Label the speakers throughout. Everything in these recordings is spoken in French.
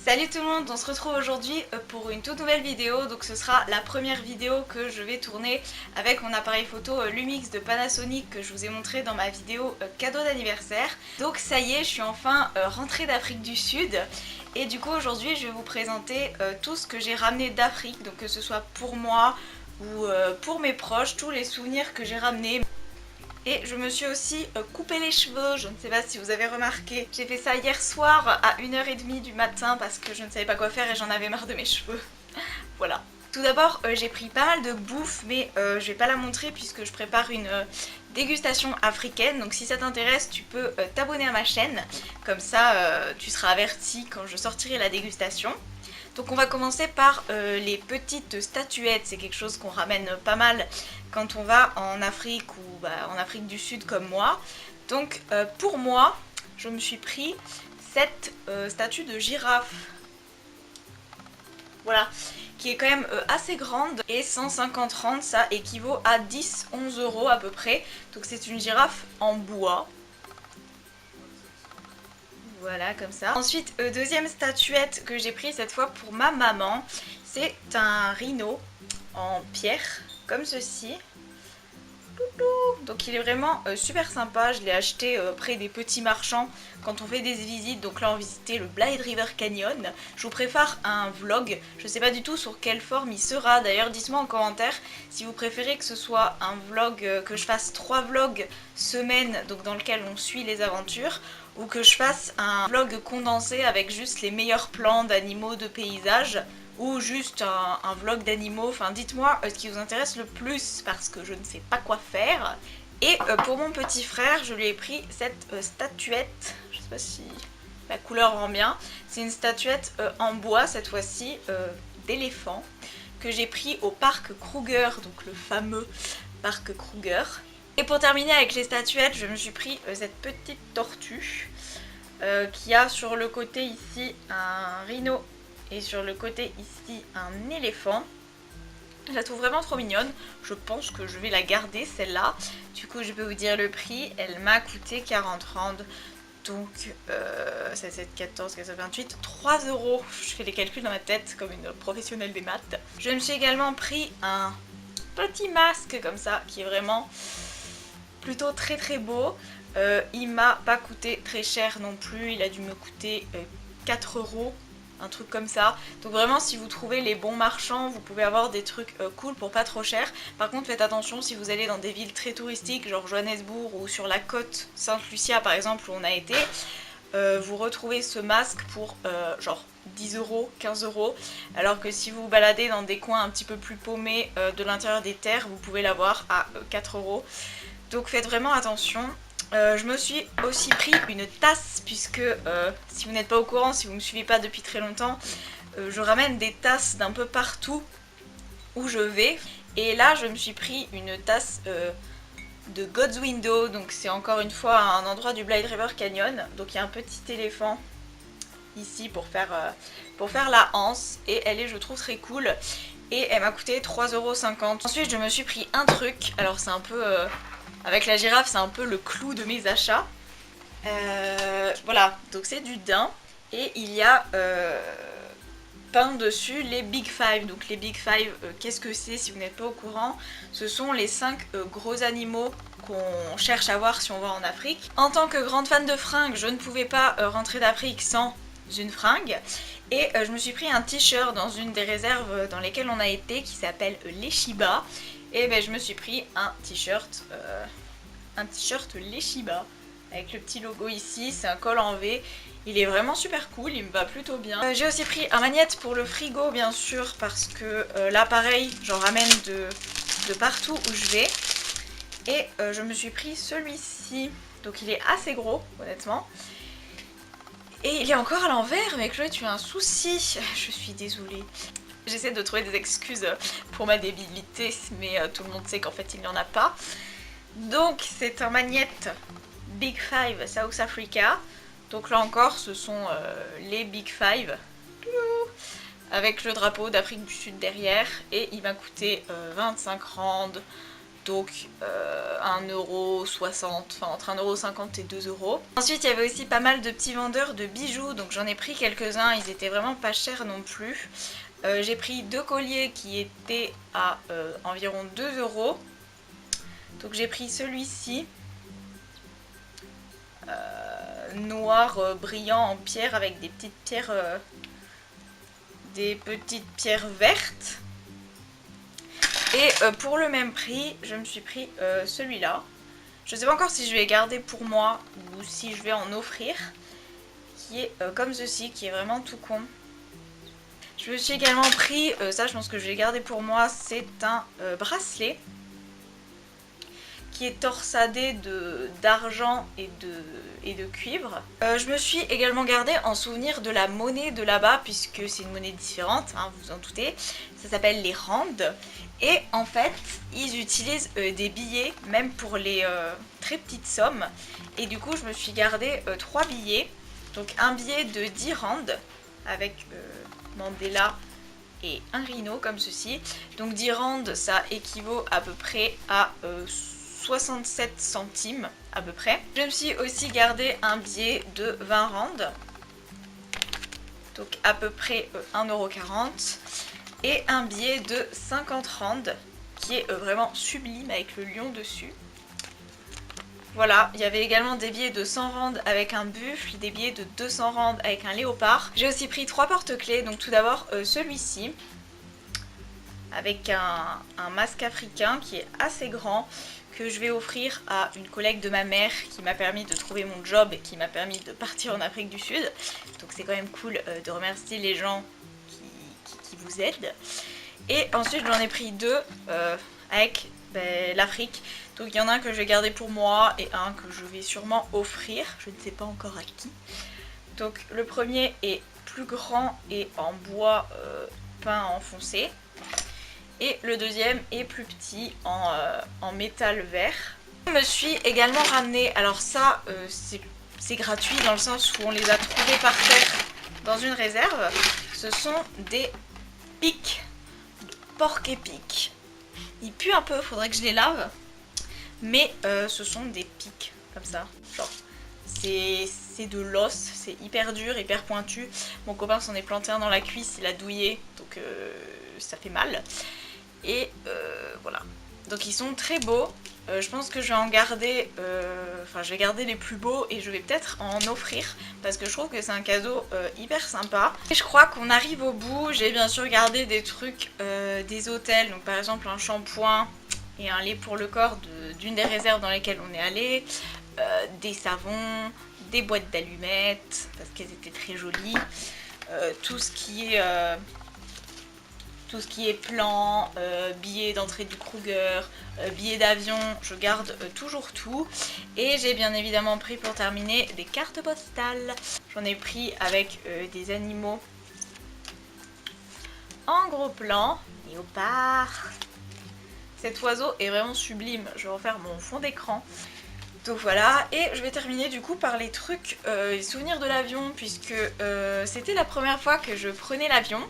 Speaker 1: Salut tout le monde, on se retrouve aujourd'hui pour une toute nouvelle vidéo. Donc ce sera la première vidéo que je vais tourner avec mon appareil photo Lumix de Panasonic que je vous ai montré dans ma vidéo cadeau d'anniversaire. Donc ça y est, je suis enfin rentrée d'Afrique du Sud. Et du coup aujourd'hui je vais vous présenter tout ce que j'ai ramené d'Afrique. Donc que ce soit pour moi ou pour mes proches, tous les souvenirs que j'ai ramenés. Et je me suis aussi coupé les cheveux, je ne sais pas si vous avez remarqué. J'ai fait ça hier soir à 1h30 du matin parce que je ne savais pas quoi faire et j'en avais marre de mes cheveux. Voilà. Tout d'abord, j'ai pris pas mal de bouffe, mais je vais pas la montrer puisque je prépare une dégustation africaine. Donc si ça t'intéresse, tu peux t'abonner à ma chaîne. Comme ça, tu seras averti quand je sortirai la dégustation. Donc on va commencer par les petites statuettes, c'est quelque chose qu'on ramène pas mal quand on va en Afrique ou en Afrique du Sud comme moi. Donc pour moi, je me suis pris cette statue de girafe. Voilà, qui est quand même assez grande et 150 rand, ça équivaut à 10-11 € à peu près. Donc c'est une girafe en bois. Voilà, comme ça. Ensuite, deuxième statuette que j'ai pris cette fois pour ma maman, c'est un rhino en pierre, comme ceci. Donc il est vraiment super sympa, je l'ai acheté près des petits marchands quand on fait des visites. Donc là on visitait le Blythe River Canyon. Je vous prépare un vlog, je sais pas du tout sur quelle forme il sera. D'ailleurs dites-moi en commentaire si vous préférez que ce soit un vlog, que je fasse 3 vlogs semaine, donc dans lequel on suit les aventures, ou que je fasse un vlog condensé avec juste les meilleurs plans d'animaux, de paysages, ou juste un vlog d'animaux. Enfin dites-moi ce qui vous intéresse le plus parce que je ne sais pas quoi faire. Et pour mon petit frère je lui ai pris cette statuette, je sais pas si la couleur rend bien, c'est une statuette en bois cette fois-ci d'éléphant que j'ai pris au parc Kruger, donc le fameux parc Kruger. Et pour terminer avec les statuettes, je me suis pris cette petite tortue qui a sur le côté ici un rhino et sur le côté ici un éléphant. Je la trouve vraiment trop mignonne, je pense que je vais la garder celle-là. Du coup je peux vous dire le prix, elle m'a coûté 40 rand. Donc 7, 14, 14, 28, 3 €. Je fais les calculs dans ma tête comme une professionnelle des maths. Je me suis également pris un petit masque comme ça qui est vraiment plutôt très beau. Il m'a pas coûté très cher non plus, il a dû me coûter 4 €, un truc comme ça. Donc vraiment si vous trouvez les bons marchands, vous pouvez avoir des trucs cool pour pas trop cher. Par contre faites attention si vous allez dans des villes très touristiques, genre Johannesburg ou sur la côte Sainte-Lucia par exemple où on a été, vous retrouvez ce masque pour genre 10 €, 15 €, alors que si vous vous baladez dans des coins un petit peu plus paumés de l'intérieur des terres, vous pouvez l'avoir à 4 €. Donc faites vraiment attention. Je me suis aussi pris une tasse puisque si vous n'êtes pas au courant, si vous ne me suivez pas depuis très longtemps, je ramène des tasses d'un peu partout où je vais. Et là je me suis pris une tasse de God's Window, donc c'est encore une fois un endroit du Blythe River Canyon. Donc il y a un petit éléphant ici pour faire la anse et elle est je trouve très cool. Et elle m'a coûté 3,50 €. Ensuite je me suis pris un truc, alors c'est un peu... avec la girafe, c'est un peu le clou de mes achats. Voilà, donc c'est du daim. Et il y a peint dessus les Big Five. Donc les Big Five, qu'est-ce que c'est si vous n'êtes pas au courant? Ce sont les 5 gros animaux qu'on cherche à voir si on va en Afrique. En tant que grande fan de fringues, je ne pouvais pas rentrer d'Afrique sans une fringue. Et je me suis pris un t-shirt dans une des réserves dans lesquelles on a été qui s'appelle les Shiba. Et ben, je me suis pris un t-shirt les Shiba avec le petit logo ici, c'est un col en V. Il est vraiment super cool, il me va plutôt bien. J'ai aussi pris un magnète pour le frigo bien sûr parce que là pareil, j'en ramène de partout où je vais. Et je me suis pris celui-ci, donc il est assez gros honnêtement. Et il est encore à l'envers, mais Chloé tu as un souci, je suis désolée. J'essaie de trouver des excuses pour ma débilité, mais tout le monde sait qu'en fait il n'y en a pas. Donc c'est un magnète Big Five South Africa. Donc là encore ce sont les Big Five avec le drapeau d'Afrique du Sud derrière. Et il m'a coûté 25 rand. Donc 1,60€, enfin entre 1,50€ et 2€. Ensuite il y avait aussi pas mal de petits vendeurs de bijoux, donc j'en ai pris quelques-uns, ils étaient vraiment pas chers non plus. J'ai pris 2 colliers qui étaient à environ 2€. Donc j'ai pris celui-ci, noir brillant en pierre avec des petites pierres vertes. Et pour le même prix, je me suis pris celui-là. Je ne sais pas encore si je vais garder pour moi ou si je vais en offrir. Qui est comme ceci, qui est vraiment tout con. Je me suis également pris, ça je pense que je vais garder pour moi, c'est un bracelet. Qui est torsadé d'argent et de cuivre. Je me suis également gardé en souvenir de la monnaie de là-bas, puisque c'est une monnaie différente, hein, vous vous en doutez. Ça s'appelle les rands. Et en fait, ils utilisent des billets, même pour les très petites sommes. Et du coup, je me suis gardé 3 billets. Donc un billet de 10 rands, avec Mandela et un rhino, comme ceci. Donc 10 rands, ça équivaut à peu près à 67 centimes à peu près. Je me suis aussi gardé un billet de 20 rands, donc à peu près 1,40€, et un billet de 50 rands qui est vraiment sublime avec le lion dessus. Voilà, il y avait également des billets de 100 rands avec un buffle, des billets de 200 rands avec un léopard. J'ai aussi pris 3 porte-clés, donc tout d'abord celui-ci, avec un masque africain qui est assez grand, que je vais offrir à une collègue de ma mère qui m'a permis de trouver mon job et qui m'a permis de partir en Afrique du Sud. Donc c'est quand même cool de remercier les gens qui vous aident. Et ensuite j'en ai pris 2 avec l'Afrique. Donc il y en a un que je vais garder pour moi et un que je vais sûrement offrir. Je ne sais pas encore à qui. Donc le premier est plus grand et en bois peint enfoncé. Et le deuxième est plus petit en métal vert. Je me suis également ramené, alors ça c'est gratuit dans le sens où on les a trouvés par terre dans une réserve. Ce sont des pics de porc épic. Ils puent un peu, faudrait que je les lave. Mais ce sont des pics comme ça, genre c'est de l'os, c'est hyper dur, hyper pointu. Mon copain s'en est planté un dans la cuisse, il a douillé, donc ça fait mal. Et voilà, donc ils sont très beaux. Je pense que je vais en garder, enfin je vais garder les plus beaux et je vais peut-être en offrir parce que je trouve que c'est un cadeau hyper sympa. Et je crois qu'on arrive au bout. J'ai bien sûr gardé des trucs des hôtels, donc par exemple un shampoing et un lait pour le corps d'une des réserves dans lesquelles on est allé, des savons, des boîtes d'allumettes parce qu'elles étaient très jolies, tout ce qui est plan, billets d'entrée du Kruger, billets d'avion, je garde toujours tout. Et j'ai bien évidemment pris pour terminer des cartes postales. J'en ai pris avec des animaux en gros plan. Léopard. Cet oiseau est vraiment sublime, je vais en faire mon fond d'écran. Donc voilà, et je vais terminer du coup par les trucs, les souvenirs de l'avion, puisque c'était la première fois que je prenais l'avion.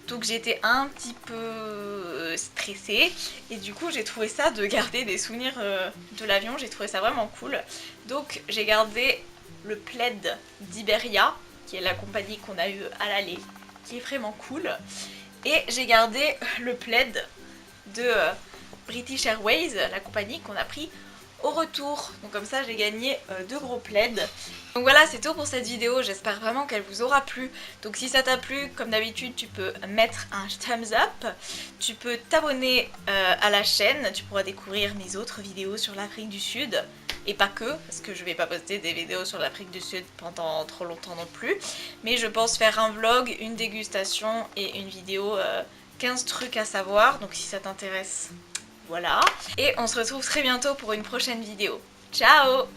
Speaker 1: Donc j'étais un petit peu stressée et du coup j'ai trouvé ça de garder des souvenirs de l'avion, j'ai trouvé ça vraiment cool. Donc j'ai gardé le plaid d'Iberia, qui est la compagnie qu'on a eue à l'aller, qui est vraiment cool. Et j'ai gardé le plaid de British Airways, la compagnie qu'on a pris au retour. Donc comme ça j'ai gagné 2 gros plaids. Donc voilà, c'est tout pour cette vidéo, j'espère vraiment qu'elle vous aura plu. Donc si ça t'a plu, comme d'habitude, tu peux mettre un thumbs up, tu peux t'abonner à la chaîne, tu pourras découvrir mes autres vidéos sur l'Afrique du Sud. Et pas que, parce que je vais pas poster des vidéos sur l'Afrique du Sud pendant trop longtemps non plus. Mais je pense faire un vlog, une dégustation et une vidéo 15 trucs à savoir. Donc si ça t'intéresse, voilà. Et on se retrouve très bientôt pour une prochaine vidéo. Ciao!